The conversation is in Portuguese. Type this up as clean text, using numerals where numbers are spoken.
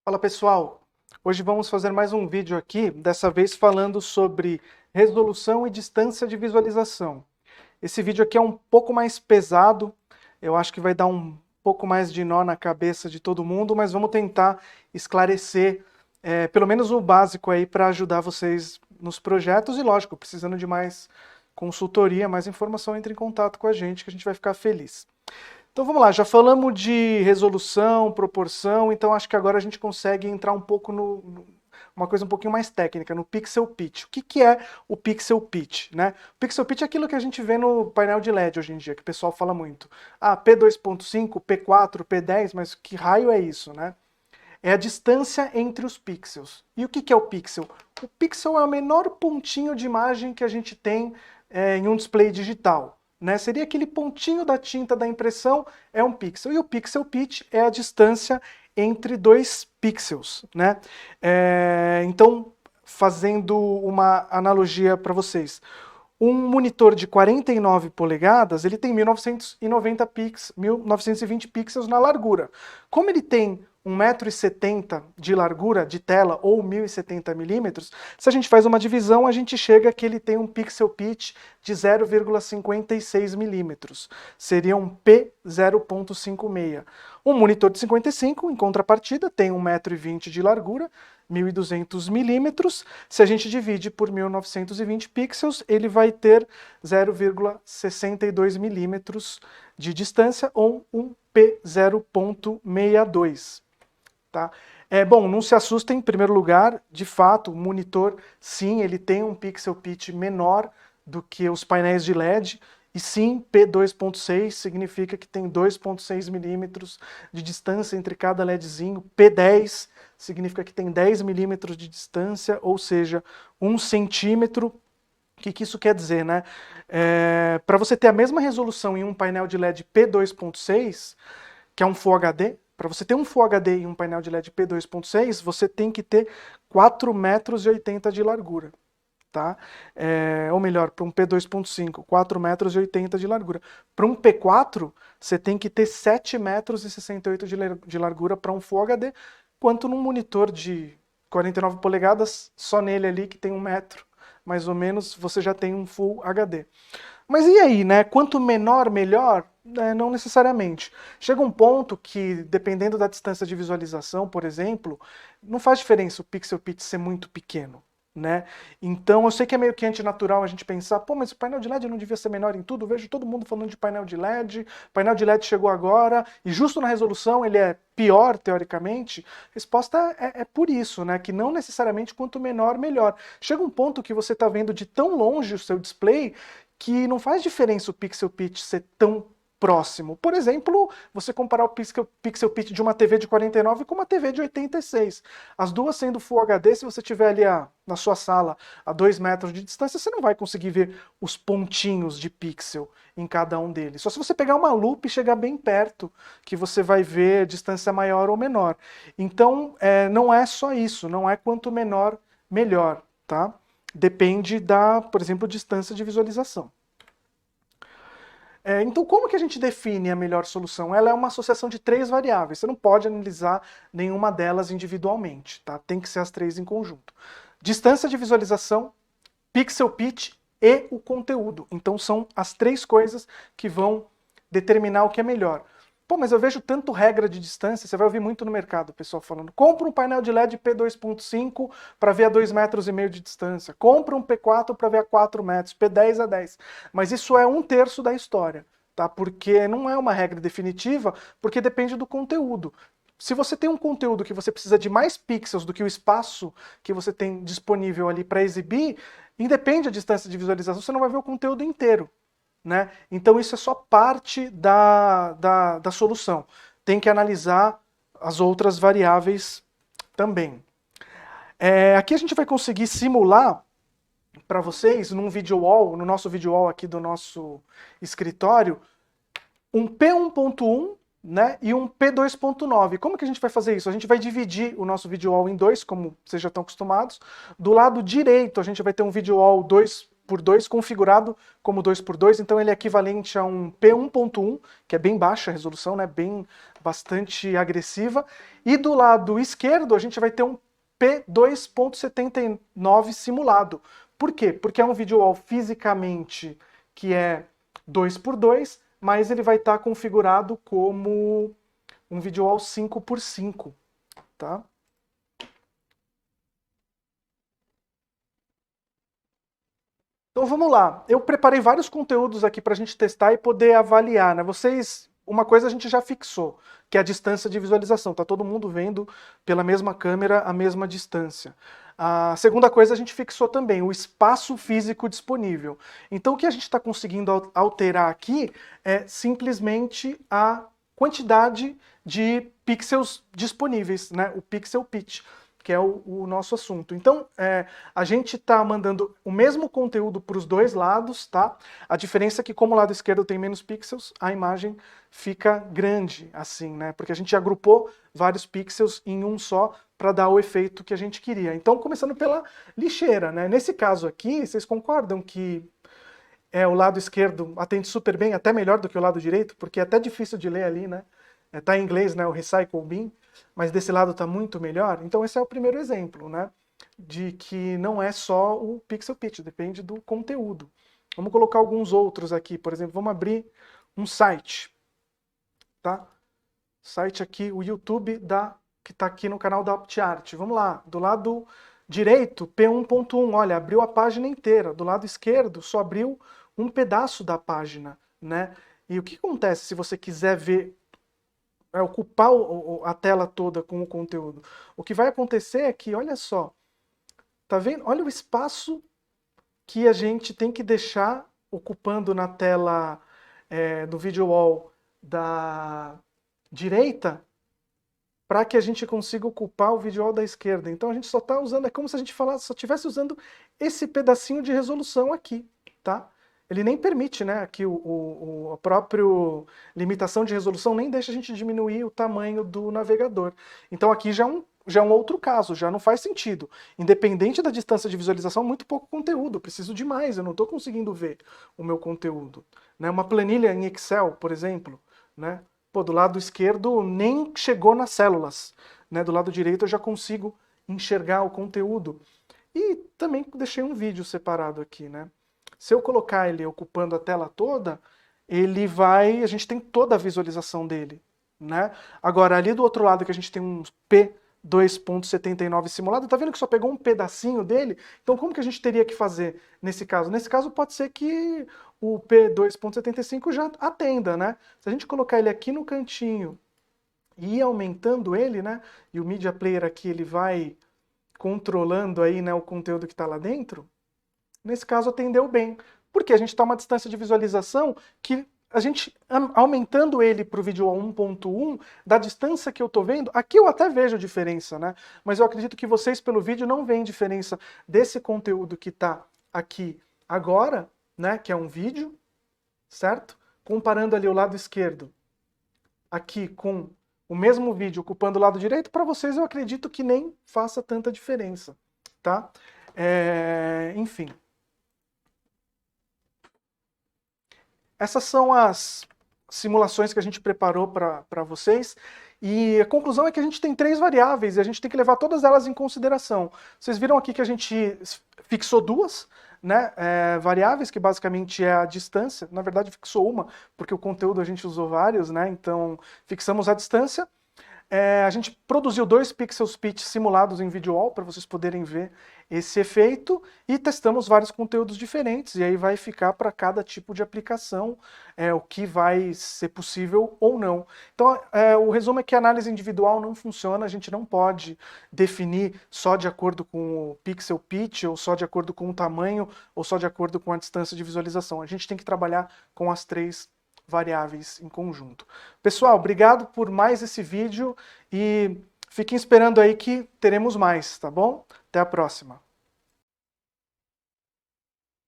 Fala pessoal, hoje vamos fazer mais um vídeo aqui, dessa vez falando sobre resolução e distância de visualização. Esse vídeo aqui é um pouco mais pesado, eu acho que vai dar um pouco mais de nó na cabeça de todo mundo, mas vamos tentar esclarecer pelo menos o básico aí para ajudar vocês nos projetos e lógico, precisando de mais consultoria, mais informação, entre em contato com a gente que a gente vai ficar feliz. Então vamos lá, já falamos de resolução, proporção, então acho que agora a gente consegue entrar um pouco uma coisa um pouquinho mais técnica, no pixel pitch. O que é o pixel pitch, né? O pixel pitch é aquilo que a gente vê no painel de LED hoje em dia, que o pessoal fala muito. Ah, P2.5, P4, P10, mas que raio é isso, né? É a distância entre os pixels. E o que é o pixel? O pixel é o menor pontinho de imagem que a gente tem em um display digital. Né? Seria aquele pontinho da tinta da impressão, é um pixel. E o pixel pitch é a distância entre dois pixels. Né? Então, fazendo uma analogia para vocês. Um monitor de 49 polegadas, ele tem 1920 pixels na largura. Como ele tem 1,70 m de largura de tela ou 1070 milímetros, se a gente faz uma divisão, a gente chega que ele tem um pixel pitch de 0,56 milímetros. Seria um P0.56. Um monitor de 55, em contrapartida, tem 1,20 m de largura, 1.200 milímetros. Se a gente divide por 1920 pixels, ele vai ter 0,62 milímetros de distância ou um P0.62. Tá? Bom, não se assustem, em primeiro lugar, de fato, o monitor, sim, ele tem um pixel pitch menor do que os painéis de LED, e sim, P2.6 significa que tem 2.6 milímetros de distância entre cada LEDzinho, P10 significa que tem 10 milímetros de distância, ou seja, 1 centímetro. O que isso quer dizer, né? Para você ter a mesma resolução em um painel de LED P2.6, que é um Full HD, para você ter um Full HD em um painel de LED P2.6, você tem que ter 4,80 metros de largura. Tá? Ou melhor, para um P2.5, 4,80 metros de largura. Para um P4, você tem que ter 7,68 metros de largura para um Full HD, quanto num monitor de 49 polegadas, só nele ali que tem 1 metro, mais ou menos, você já tem um Full HD. Mas e aí, né? Quanto menor, melhor? Não necessariamente. Chega um ponto que, dependendo da distância de visualização, por exemplo, não faz diferença o pixel pitch ser muito pequeno. Né? Então eu sei que é meio que antinatural a gente pensar, pô, mas o painel de LED não devia ser menor em tudo, eu vejo todo mundo falando de painel de LED chegou agora, e justo na resolução ele é pior, teoricamente. A resposta é por isso, né? Que não necessariamente quanto menor, melhor. Chega um ponto que você está vendo de tão longe o seu display que não faz diferença o pixel pitch ser tão próximo. Por exemplo, você comparar o pixel pitch de uma TV de 49 com uma TV de 86. As duas sendo Full HD, se você tiver ali na sua sala a 2 metros de distância, você não vai conseguir ver os pontinhos de pixel em cada um deles. Só se você pegar uma lupa e chegar bem perto, que você vai ver a distância maior ou menor. Então, não é só isso, não é quanto menor, melhor, tá? Depende da, por exemplo, distância de visualização. Então, como que a gente define a melhor solução? Ela é uma associação de 3 variáveis. Você não pode analisar nenhuma delas individualmente, tá? Tem que ser as 3 em conjunto. Distância de visualização, pixel pitch e o conteúdo. Então, são as 3 coisas que vão determinar o que é melhor. Pô, mas eu vejo tanto regra de distância, você vai ouvir muito no mercado o pessoal falando, compra um painel de LED P2.5 para ver a 2,5 metros de distância, compra um P4 para ver a 4 metros, P10 a 10. Mas isso é 1/3 da história, tá? Porque não é uma regra definitiva, porque depende do conteúdo. Se você tem um conteúdo que você precisa de mais pixels do que o espaço que você tem disponível ali para exibir, independe da distância de visualização, você não vai ver o conteúdo inteiro. Né? Então isso é só parte da solução. Tem que analisar as outras variáveis também. Aqui a gente vai conseguir simular para vocês, num video wall, no nosso video wall aqui do nosso escritório, um P1.1, né, e um P2.9. Como que a gente vai fazer isso? A gente vai dividir o nosso video wall em dois, como vocês já estão acostumados. Do lado direito a gente vai ter um video wall 2x2 configurado como 2x2, então ele é equivalente a um P1.1, que é bem baixa a resolução, né, bastante agressiva, e do lado esquerdo a gente vai ter um P2.79 simulado. Por quê? Porque é um video wall fisicamente que é 2x2, mas ele vai estar configurado como um video wall 5x5, tá? Então vamos lá. Eu preparei vários conteúdos aqui para a gente testar e poder avaliar, né? Uma coisa a gente já fixou, que é a distância de visualização. Tá todo mundo vendo pela mesma câmera a mesma distância. A segunda coisa a gente fixou também, o espaço físico disponível. Então o que a gente está conseguindo alterar aqui é simplesmente a quantidade de pixels disponíveis, né? O pixel pitch, que é o nosso assunto. Então, a gente está mandando o mesmo conteúdo para os dois lados, tá? A diferença é que, como o lado esquerdo tem menos pixels, a imagem fica grande, assim, né? Porque a gente agrupou vários pixels em um só para dar o efeito que a gente queria. Então, começando pela lixeira, né? Nesse caso aqui, vocês concordam que o lado esquerdo atende super bem, até melhor do que o lado direito? Porque é até difícil de ler ali, né? Tá em inglês, né? O Recycle Bin. Mas desse lado está muito melhor. Então esse é o primeiro exemplo, né? De que não é só o pixel pitch, depende do conteúdo. Vamos colocar alguns outros aqui. Por exemplo, vamos abrir um site, tá? Site aqui, o YouTube que está aqui no canal da OptArt. Vamos lá, do lado direito, P1.1, olha, abriu a página inteira. Do lado esquerdo, só abriu um pedaço da página, né? E o que acontece se você quiser ver ocupar a tela toda com o conteúdo? O que vai acontecer é que, olha só, tá vendo? Olha o espaço que a gente tem que deixar ocupando na tela do video wall da direita para que a gente consiga ocupar o video wall da esquerda. Então a gente só está usando, é como se a gente só estivesse usando esse pedacinho de resolução aqui, tá? Ele nem permite, né, aqui a própria limitação de resolução nem deixa a gente diminuir o tamanho do navegador. Então aqui já é um outro caso, já não faz sentido. Independente da distância de visualização, muito pouco conteúdo, eu preciso de mais, eu não estou conseguindo ver o meu conteúdo. Né? Uma planilha em Excel, por exemplo, né? Pô, do lado esquerdo nem chegou nas células, né? Do lado direito eu já consigo enxergar o conteúdo. E também deixei um vídeo separado aqui, né? Se eu colocar ele ocupando a tela toda, a gente tem toda a visualização dele, né? Agora, ali do outro lado que a gente tem um P2.79 simulado, tá vendo que só pegou um pedacinho dele? Então como que a gente teria que fazer nesse caso? Nesse caso pode ser que o P2.75 já atenda, né? Se a gente colocar ele aqui no cantinho e ir aumentando ele, né? E o Media Player aqui ele vai controlando aí, né, o conteúdo que está lá dentro, nesse caso atendeu bem, porque a gente está a uma distância de visualização que a gente, aumentando ele para o vídeo 1.1, da distância que eu estou vendo, aqui eu até vejo diferença, né? Mas eu acredito que vocês pelo vídeo não veem diferença desse conteúdo que está aqui agora, né, que é um vídeo, certo? Comparando ali o lado esquerdo, aqui com o mesmo vídeo ocupando o lado direito, para vocês eu acredito que nem faça tanta diferença, tá? Enfim. Essas são as simulações que a gente preparou para vocês. E a conclusão é que a gente tem 3 variáveis e a gente tem que levar todas elas em consideração. Vocês viram aqui que a gente fixou 2, né, variáveis, que basicamente é a distância. Na verdade, fixou uma, porque o conteúdo a gente usou vários, né? Então, fixamos a distância. A gente produziu 2 pixels pitch simulados em video wall para vocês poderem ver esse efeito e testamos vários conteúdos diferentes e aí vai ficar para cada tipo de aplicação o que vai ser possível ou não. Então o resumo é que a análise individual não funciona, a gente não pode definir só de acordo com o pixel pitch ou só de acordo com o tamanho ou só de acordo com a distância de visualização. A gente tem que trabalhar com as 3 variáveis em conjunto. Pessoal, obrigado por mais esse vídeo e fiquem esperando aí que teremos mais, tá bom? Até a próxima.